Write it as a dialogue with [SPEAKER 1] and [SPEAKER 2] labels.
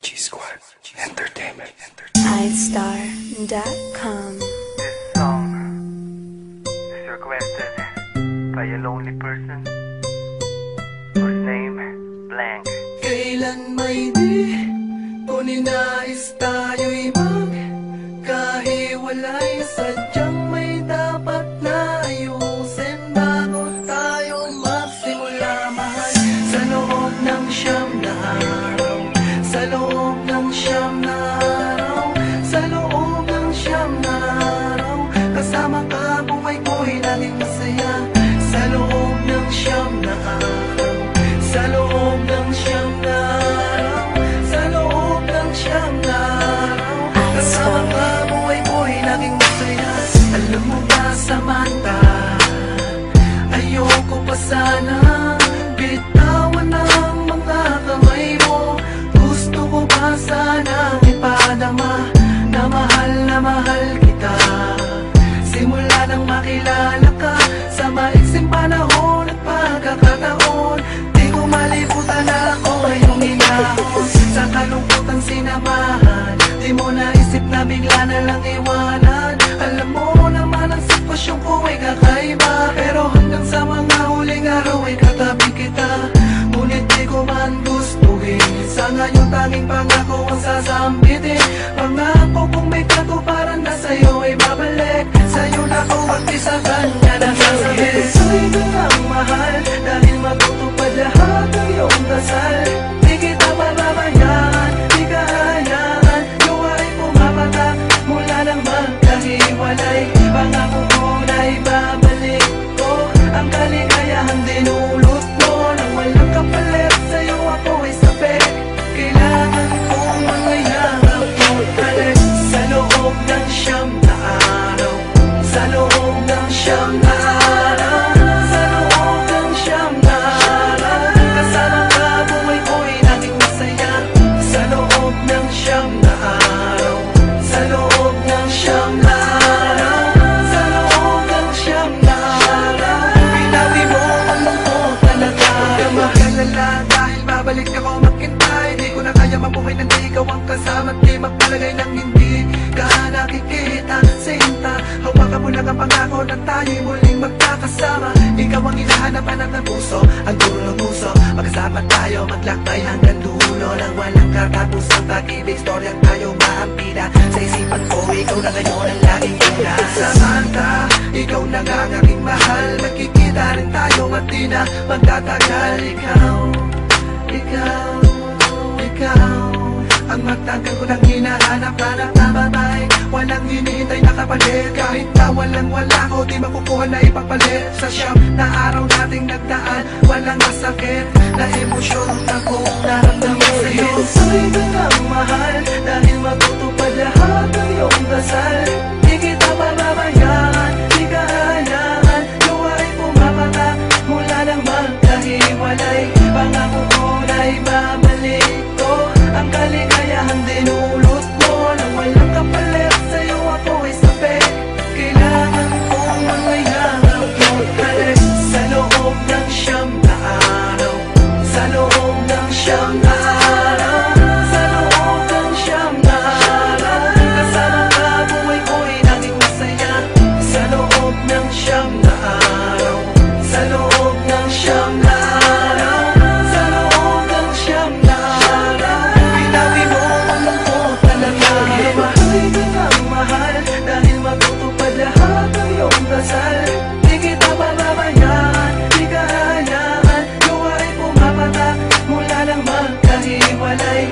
[SPEAKER 1] G-Squad Entertainment.
[SPEAKER 2] Hivestar.com.
[SPEAKER 3] This song is requested by a lonely person whose name blank.
[SPEAKER 4] Kailan may di ko ninais tayo'y magkahiwalay. Sadyang may dapat na ayusin bago tayo magsimula mahal. Sa loob ng siyam na araw, sa loob ng siyam na araw, sa loob ng siyam na araw, kasama ka buhay ko'y naging masaya. Sa loob ng siyam na araw, sa loob ng siyam na araw, sa loob ng siyam na araw, kasama ka buhay ko'y naging masaya. Alam mo ba, Samantha, ayoko pa sana bitawan ang mga kamay mo. Gusto ko pa sana ipadama na mahal kita. Simula nang makilala ka, sa maiksing panahon at pagkakataon, di ko malibutan na ako ngayong inahon. Sa kalungkutan sinamahan, di mo naisip na bigla na lang iwanan. Alam mo naman ang sitwasyon ko ay kakaiba, pero hanggang sa mga huling araw ay katabi kita. Ngunit di ko man gustuhin, sa ngayon tanging pangako ang sasambitin. Pangako kung may katuparan na sa'yo ay babalik. Sa'yo na ko mag-isa, kanya na sasabihin. Sa'yo lang mahal, dahil matutupad lahat ng iyong dasal. Di kita pababayaan, di ka hayaan, luwa'y pumapatak mula nang magkahiwalay. Pangako ko na'y babalik ko ang kaligayahan dinulot mo. Nang walang kapalit sa'yo ako ay sabi, kailangan kong mangyayarap mo balik. Sa loob ng siyam na araw, sa loob ng siyam na araw, sa loob ng siyam na araw, kasama ka buhay ko'y naging masaya. Sa loob ng siyam na araw, sa loob ng siyam na araw, sa loob ng siyam na araw, pinawi mo ang lungkot talaga. Magalala dahil babalik ako maghintay. Di ko na kaya mabuhay nang di ikaw ang kasama. Di magpalagay ng hindi ka nakikita. Sinta, hawakan mo lang ang pangako na tayo'y muling magkakasama. Ikaw ang hinahanap ng puso, ang dulo ng puso. Magkasama tayo, maglakbay hanggang dulo ng walang katapusang pag-ibig. Storyang tayo maampida. Sa isipan ko, ikaw na ngayon ang laging una. Samantha, ikaw na nga ang aking mahal. Magkikita rin tayo at di na magtatagal. Ikaw ang magtagal ko nang hinahanap-hanap na babae. Walang hinihintay na kapalit, kahit na walang-wala ko, di makukuha na ipapalit. Sa siyam na araw nating nagdaan, walang masakit na emosyon na kung naramdaman sa'yo. Sa'yo ka lang mahal, dahil matutupad lahat ng iyong dasal. Di kita pababayaan, di ka hayaan, luwa'y pumapatak mula nang magkahiwalay. Pangako ko na'y babalik ko ang kaligayahan dinulot mo. Nang walang kapalit sa'yo ako ay sabi, kailangan kong mangyayarap mo balik. Sa loob ng siyam na araw, sa loob ng siyam na araw, sa loob ng siyam na araw, kasama ka buhay ko'y naging masaya. Sa loob ng siyam na araw, sa loob ng siyam na araw, sa loob ng siyam na araw, pinawi mo ang lungkot talaga. Mahal ka ng mahal, dahil matutupad lahat ng iyong dasal. Di kita pababayaan, di ka hayaan, luwa'y pumapatak mula nang magkahiwalay.